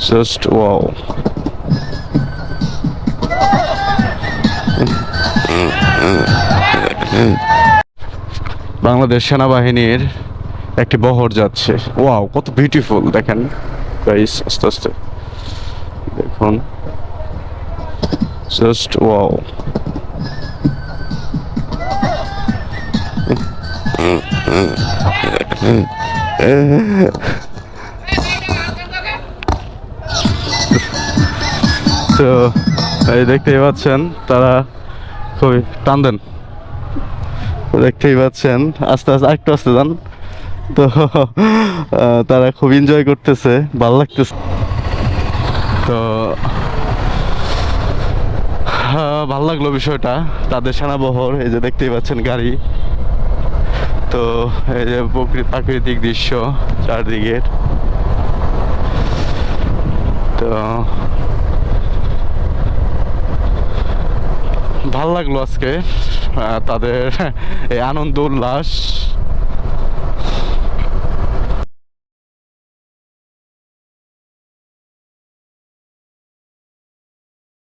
Just wow. Bangladesh সেনাবাহিনীর একটি বহর যাচ্ছে। ওয়াও, কত বিউটিফুল দেখেন গাইস, আস্তে আস্তে দেখুন, জাস্ট ওয়াও। তো এই দেখতেই পাচ্ছেন তারা খুবই টান দেন, দেখতেই পাচ্ছেন আস্তে আস্তে আরেকটু আস্তে যান। তো তারা খুব এনজয় করতেছে, ভালো লাগতেছে। তো ভালো লাগলো বিষয়টা, তাদের সেনাবহর এই যে দেখতেই পাচ্ছেন গাড়ি। তো এই যে প্রাকৃতিক দৃশ্য চারদিকের। তো ভাল লাগলো আজকে তাদের এই আনন্দ উল্লাস।